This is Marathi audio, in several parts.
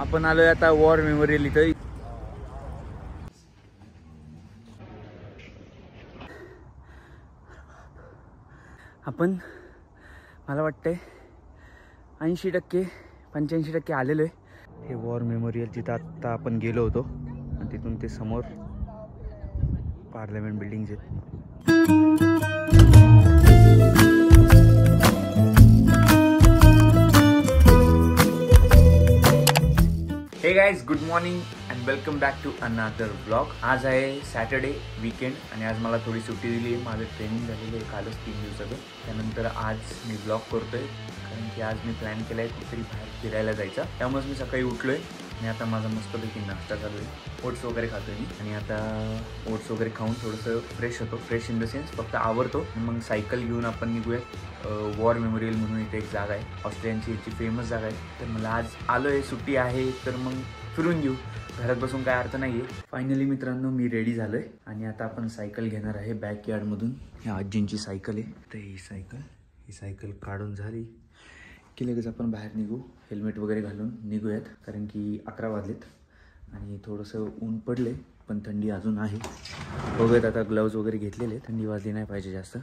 आपण आलोय आता वॉर मेमोरियल इथं. आपण मला वाटतंय 80% 85% आलेलो आहे. हे वॉर मेमोरियल जिथं आत्ता आपण गेलो होतो आणि तिथून ते समोर पार्लमेंट बिल्डिंग्स आहेत. Hey guys, good morning and welcome back to another blog. आज आहे सॅटर्डे वीकेंड आणि आज मला थोडी सुट्टी दिली आहे. माझं ट्रेनिंग झालेलं आहे कालच 3 दिवसाचं. त्यानंतर आज मी ब्लॉग करतोय कारण की आज मी प्लॅन केला आहे कुठेतरी बाहेर फिरायला जायचा. त्यामुळेच मी सकाळी उठलो आहे आणि आता माझा मस्तपैकी नाश्ता चालू आहे. ओट्स वगैरे खातो आहे मी आणि आता ओट्स वगैरे खाऊन थोडंसं फ्रेश होतो. फ्रेश इन द सेन्स फक्त आवरतो. मग सायकल घेऊन आपण निघूयात. वॉर मेमोरियल म्हणून इथे एक जागा आहे, ऑस्ट्रेलियांची याची फेमस जागा आहे. तर मला आज आलो आहे, सुट्टी आहे, तर मग फिरून घेऊ. घरात बसून काय अर्थ नाही आहे. फायनली मित्रांनो मी रेडी झालो आहे आणि आता आपण सायकल घेणार आहे बॅकयार्डमधून. ह्या आजींची सायकल आहे. तर ही सायकल काढून झाली की लगेच आपण बाहेर निघू. हेल्मेट वगैरे घालून निघूयात कारण की 11 वाजलेत आणि थोडंसं ऊन पडले पण थंडी अजून आहे. बघूयात आता. ग्लव्ज वगैरे घेतलेले, थंडी वाजली नाही पाहिजे जास्त.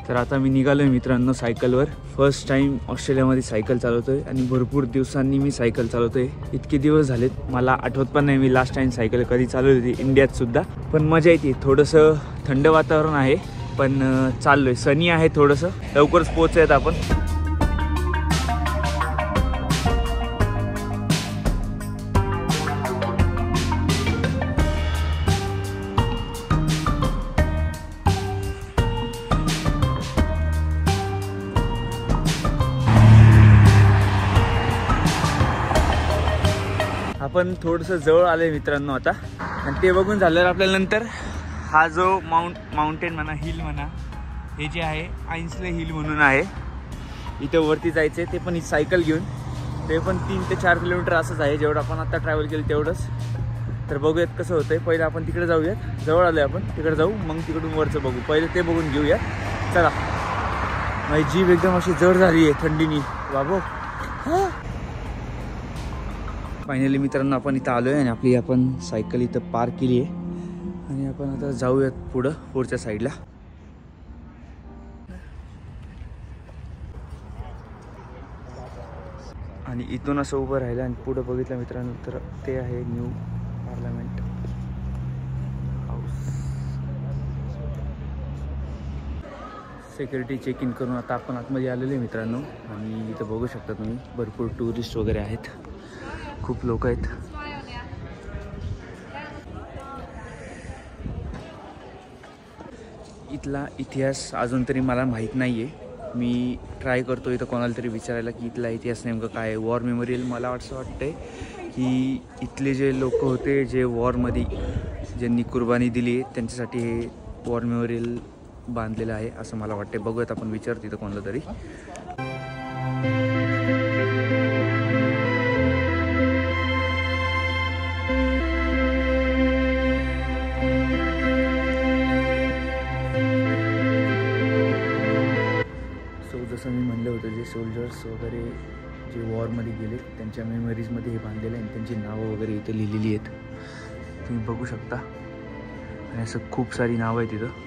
तर आता मी निघालोय मित्रांनो सायकलवर. फर्स्ट टाइम ऑस्ट्रेलियामध्ये सायकल चालवतोय आणि भरपूर दिवसांनी मी सायकल चालवतोय. इतके दिवस झालेत मला आठवत पण नाही मी लास्ट टाइम सायकल कधी चालवली होती इंडियात सुद्धा. पण मजा येते. थोडंसं थंड वातावरण आहे पण चाललोय. सनी आहे थोडंसं. लवकरच पोहोचूयात आपण. आपण थोडंसं जवळ आले मित्रांनो आता. आणि ते बघून झाल्यावर आपल्याला नंतर हा जो माउंटेन म्हणा, हिल म्हणा, हे जे आहे आइन्सले हिल म्हणून आहे, इथं वरती जायचं आहे. ते पण ही सायकल घेऊन. ते पण 3 ते 4 किलोमीटर असंच आहे जेवढं आपण आता ट्रॅव्हल केलं तेवढंच. तर बघूयात कसं होतंय. पहिलं आपण तिकडे जाऊयात. जवळ आलोय आपण, तिकडे जाऊ, मग तिकडून वरचं बघू. पहिले ते बघून घेऊया. चला. माझी जीभ एकदम अशी जड झाली आहे थंडीनी बाबो. फायनली मित्रांनो आपण इथं आलो आहे आणि आपली आपण सायकल इथं पार्क केली आहे आणि आपण आता जाऊयात पुढच्या साईडला. आणि इथून असं उभं राहिलं आणि पुढं बघितलं मित्रांनो तर ते आहे new parliament house. Security check in करून आता आपण आतमध्ये आलेले मित्रांनो. आणि इथं बघू शकता तुम्ही भरपूर टुरिस्ट वगैरे आहेत, खूप लोक आहेत. इथला इतिहास अजून तरी मला माहीत नाही आहे. मी ट्राय करतो इथं कोणाला तरी विचारायला की इथला इतिहास नेमकं काय आहे. वॉर मेमोरियल मला असं वाटतं आहे की इथले जे लोक होते जे वॉरमध्ये ज्यांनी कुर्बानी दिली त्यांच्यासाठी हे वॉर मेमोरियल बांधलेलं आहे असं मला वाटते. बघूयात आपण विचारतो इथं कोणाला तरी. जसं मी म्हणलं होतं जे सोल्जर्स वगैरे जे वॉरमध्ये गेले त्यांच्या मेमरीजमध्ये हे बांधलेलं आहे आणि त्यांची नावं वगैरे इथं लिहिलेली आहेत. तुम्ही बघू शकता. आणि असं खूप सारी नावं आहेत तिथं.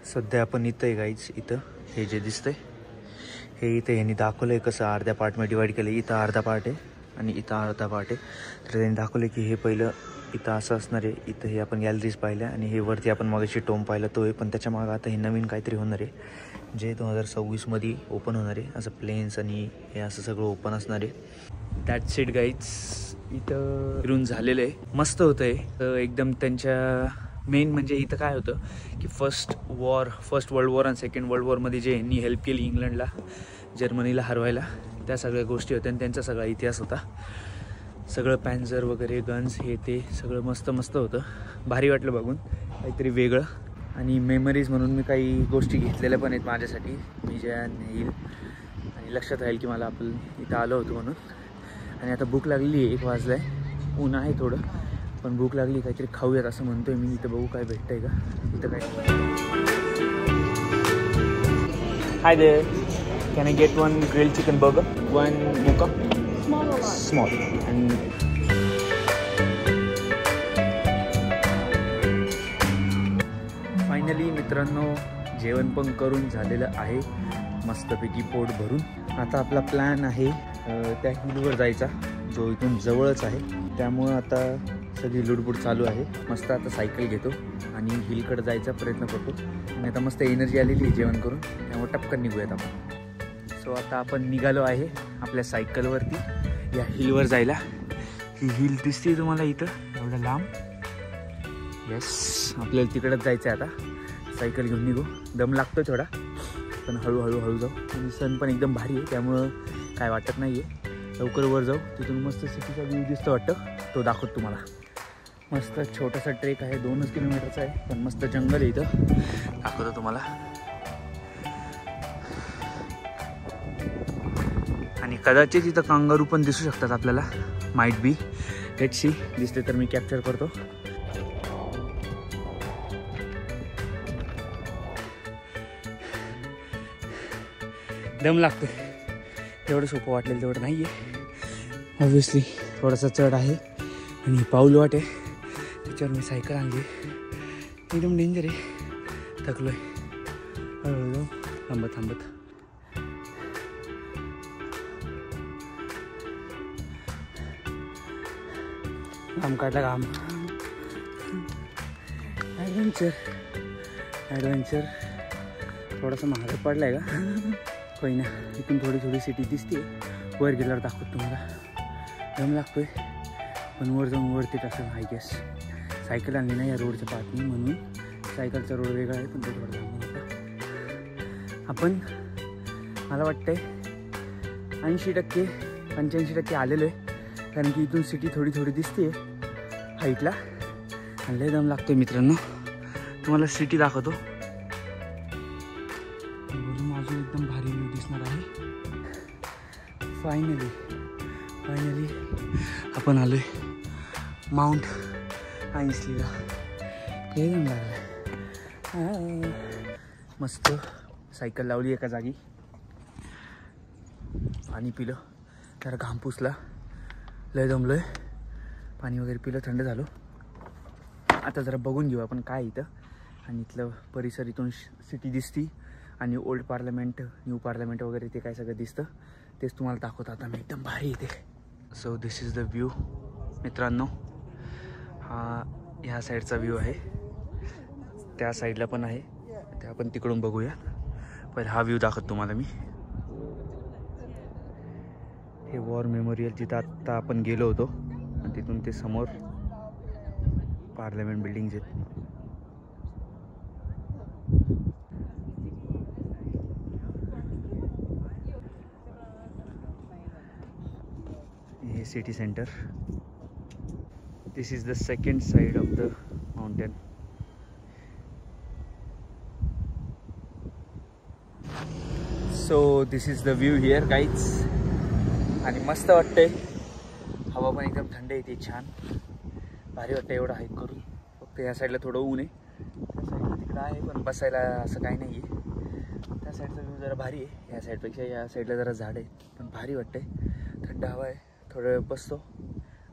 सध्या आपण इथं आहे गाईज. इथं हे जे दिसतंय हे इथं यांनी दाखवलंय कसं अर्ध्या पार्टमध्ये डिवाइड केलं. इथं अर्धा पार्ट आहे आणि इथं अर्धा पार्ट आहे. तर त्यांनी दाखवलं की हे पहिलं इथं असं असणार आहे. इथं हे आपण गॅलरीज पाहिल्या आणि हे वरती आपण मगाशी टोम पाहिलं तो आहे. पण त्याच्या मागं आता हे नवीन काहीतरी होणार आहे जे 2026मध्ये ओपन होणार आहे. असं प्लेन्स आणि हे असं सगळं ओपन असणार आहे. That's it guys. इथं फिरून झालेलं आहे. मस्त होतं आहे. तर एकदम त्यांच्या मेन म्हणजे इथं काय होतं की फर्स्ट वर्ल्ड वॉर आणि सेकंड वर्ल्ड वॉरमध्ये जे यांनी हेल्प केली इंग्लंडला जर्मनीला हरवायला त्या सगळ्या गोष्टी होत्या आणि त्यांचा सगळा इतिहास होता. सगळं पॅन्झर वगैरे गन्स हे ते सगळं मस्त मस्त होतं. भारी वाटलं बघून काहीतरी वेगळं. आणि मेमरीज म्हणून मी काही गोष्टी घेतलेल्या पण आहेत माझ्यासाठी. मी ज्या नेईल आणि लक्षात राहील की मला आपण इथं आलो होतो म्हणून. आणि आता भूक लागली आहे. 1 वाजला आहे. ऊन आहे थोडं पण भूक लागली. काहीतरी खाऊयात असं म्हणतोय मी. इथं बघू काय भेटतंय का इथं काय. Hi there, can I get 1 grilled chicken burger, 1 mocha small and finally मित्रांनो जेवण पण करून झालेलं आहे मस्तपैकी पोट भरून. आता आपला प्लॅन आहे त्या हिलवर जायचा जो इथून जवळच आहे. त्यामुळं आता सगळी लुडबुड चालू आहे. मस्त आता सायकल घेतो आणि हिलकडे जायचा प्रयत्न करतो. आणि आता मस्त एनर्जी आलेली आहे जेवण करून त्यामुळे टपकन निघूयात आपण. सो आता आपण निघालो आहे आपल्या सायकलवरती या हिलवर जायला. ही हिल दिसते तुम्हाला इथं एवढं लांब. येस आपल्याला तिकडंच जायचं आहे आता. सायकल घेऊन निघू. दम लागतो थोडा पण हळूहळू जाऊ. आणि सन पण एकदम भारी आहे त्यामुळं काय वाटत नाही आहे. लवकर वर जाऊ. तिथून मस्त सिटीचा व्ह्यू दिसतो वाटतं तो दाखवतो तुम्हाला. मस्त छोटासा ट्रेक आहे 2 किलोमीटरचा आहे पण मस्त जंगल आहे इथं दाखवतो तुम्हाला. आणि कदाचित इथं कांगारू पण दिसू शकतात आपल्याला. Might be. Let's see. दिसले तर मी कॅप्चर करतो. दम लागतो. तेवढं सोपं वाटलेलं तेवढं नाही आहे. ऑब्व्हियसली थोडासा चढ आहे आणि पाऊल वाट आहे त्याच्यावर मी सायकल आणली. एकदम डेंजर आहे. थकलो आहे. हळूहळू थांबत थांबत. घाम काढला घाम. ॲडव्हेंचर थोडासा महाग पडला आहे का काही ना. इथून थोडी सिटी दिसते. वर गेल्यावर दाखवतो तुम्हाला. दम लागतोय पण वर जाऊन वरती टाकलं आय गेस. सायकल आणली ना या रोडच्या पाहत म्हणून. सायकलचा रोड वेगळा आहे पण तो थोडा लांब होता. आपण मला वाटतंय 80% 85% आलेलो आहे कारण की इथून सिटी थोडी दिसते हाईटला. आणि लय दम लागतोय मित्रांनो. तुम्हाला सिटी दाखवतो. अजून एकदम भारी व्ह्यू दिसणार आहे. फायनली आपण आलोय माउंट आईन्सलीला. एकदम लागला. मस्त सायकल लावली एका जागी. पाणी पिलं जरा घाम पुसला. लय दमलोय. पाणी वगैरे पिलं थंड झालो. आता जरा बघून घेऊ आपण काय इथं. आणि इथलं परिसर इथून सिटी दिसती आणि ओल्ड पार्लमेंट न्यू पार्लमेंट वगैरे ते काय सगळं दिसतं तेच तुम्हाला दाखवतो आता मी. एकदम भारी इथे. So this is the view मित्रांनो. हा ह्या साईडचा व्ह्यू आहे. त्या साईडला पण आहे ते आपण तिकडून बघूया. पहिले हा व्ह्यू दाखवतो तुम्हाला मी. हे वॉर मेमोरियल जिथं आत्ता आपण गेलो होतो आणि तिथून ते समोर पार्लमेंट बिल्डिंग्स आहेत. हे city centre. This is the second side of the mountain. So this is the view here guys. आणि मस्त वाटतंय. हवा पण एकदम थंड येते छान भारी वाटतं एवढं हाईक करून. फक्त या साईडला थोडं ऊन आहे. त्या साईडला तिकडं आहे पण बसायला असं काही नाही आहे. त्या साईडचा व्ह्यू जरा भारी आहे. या साईडपेक्षा या साईडला जरा झाड आहे पण भारी वाटतंय. थंड हवा आहे. थोडा वेळ बसतो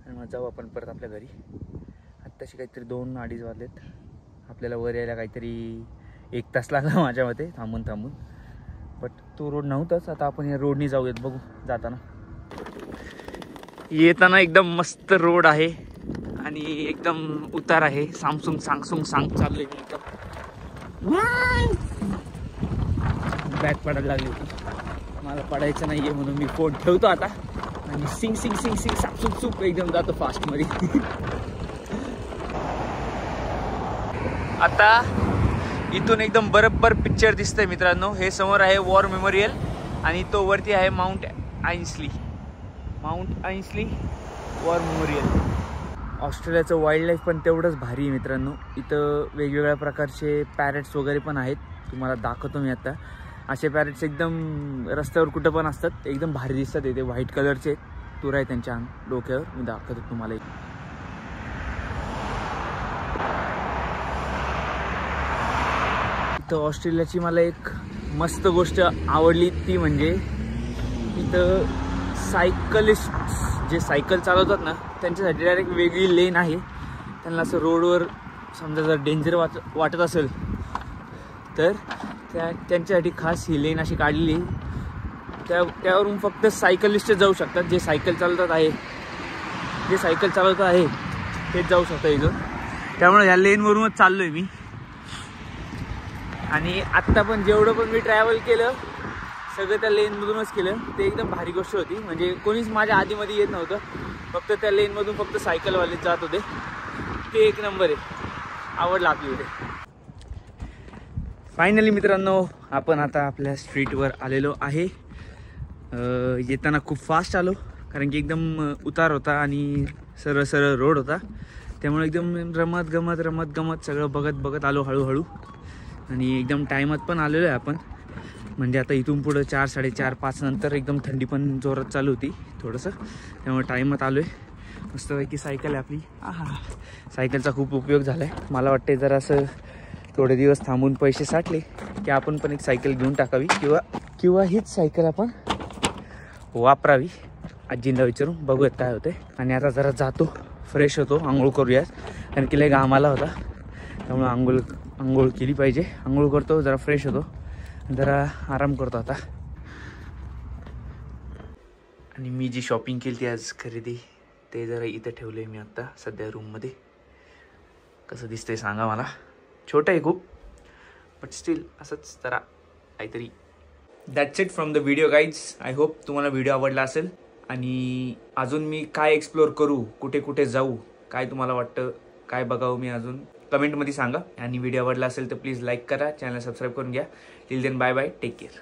आणि मग जाऊ आपण परत आपल्या घरी. आत्ताशी काहीतरी 2-2:30 वाजलेत. आपल्याला वर यायला काहीतरी 1 तास लागला माझ्या मते थांबून थांबून. बट तो रोड नव्हताच. आता आपण या रोडनी जाऊयात बघू जाताना. येताना एकदम मस्त रोड आहे आणि एकदम उतार आहे. सांग चाललोय मी एकदम. बॅग पडायला लागली होती. मला पडायचं नाही आहे म्हणून मी फोन ठेवतो आता आणि सिंग सामसूम एकदम जातो फास्टमध्ये. आता इथून एकदम बरोबर पिक्चर दिसतंय मित्रांनो. हे समोर आहे वॉर मेमोरियल आणि तो वरती आहे माउंट आइन्सली वॉर मेमोरियल. ऑस्ट्रेलियाचं वाईल्ड लाईफ पण तेवढंच भारी आहे मित्रांनो. इथं वेगवेगळ्या प्रकारचे पॅरेट्स वगैरे पण आहेत. तुम्हाला दाखवतो मी आता. असे पॅरेट्स एकदम रस्त्यावर कुठं पण असतात. एकदम भारी दिसतात. इथे व्हाईट कलरचे तुरा आहे त्यांच्या डोक्यावर. मी दाखवतो तुम्हाला. इथं ऑस्ट्रेलियाची मला एक मस्त गोष्ट आवडली ती म्हणजे इथं सायकलिस्ट जे सायकल चालवतात ना त्यांच्यासाठी डायरेक्ट वेगळी लेन आहे. त्यांना असं रोडवर समजा जर डेंजर वाटत असेल तर त्यांच्यासाठी खास ही लेन अशी काढलेली. त्यावरून फक्त सायकलिस्ट जाऊ शकतात. जे सायकल चालवत आहे तेच जाऊ शकतात इथून. त्यामुळे ह्या लेनवरूनच चाललोय मी. आणि आत्ता पण जेवढं पण मी ट्रॅव्हल केलं सगळं त्या लेनमधूनच केलं. ते एकदम भारी गोष्ट होती. म्हणजे कोणीच माझ्या आधीमध्ये येत नव्हतं. फक्त त्या लेनमधून फक्त सायकलवालेच जात होते. ते एक नंबर आहे. आवडलं आपल्याला. फायनली मित्रांनो आपण आता आपल्या स्ट्रीटवर आलेलो आहे. येताना खूप फास्ट आलो कारण की एकदम उतार होता आणि सरळ रोड होता. त्यामुळे एकदम रमत गमत सगळं बघत आलो हळूहळू. आणि एकदम टायमात पण आलेलो आहे आपण. म्हणजे आता इथून पुढं 4, 4:30, 5 नंतर एकदम थंडी पण जोरात चालू होती थोडंसं. त्यामुळे टायमात आलो आहे. मस्तपैकी सायकल आहे आपली. सायकलचा खूप उपयोग झाला आहे. मला वाटते जरा असं थोडे दिवस थांबून पैसे साठले की आपण पण एक सायकल घेऊन टाकावी किंवा हीच सायकल आपण वापरावी. आजींना विचारून बघूयात काय होते. आणि आता जरा जातो फ्रेश होतो. आंघोळ करूयात कारण की लय घाम आला होता. त्यामुळे आंघोळ केली पाहिजे. आंघोळ करतो जरा फ्रेश होतो जरा आराम करतो आता. आणि मी जी शॉपिंग केली ती आज खरेदी ते जरा इथं ठेवले मी आत्ता सध्या रूममध्ये. कसं दिसतंय सांगा मला. छोटं आहे खूप बट स्टील असंच जरा काहीतरी. That's it from the video guys. I hope तुम्हाला व्हिडिओ आवडला असेल. आणि अजून मी काय एक्सप्लोअर करू, कुठे जाऊ, काय तुम्हाला वाटतं, काय बघावं मी अजून कमेंटमध्ये सांगा. आणि व्हिडिओ आवडला असेल तर प्लीज लाईक करा, चॅनल सबस्क्राईब करून घ्या. Till then bye bye, take care.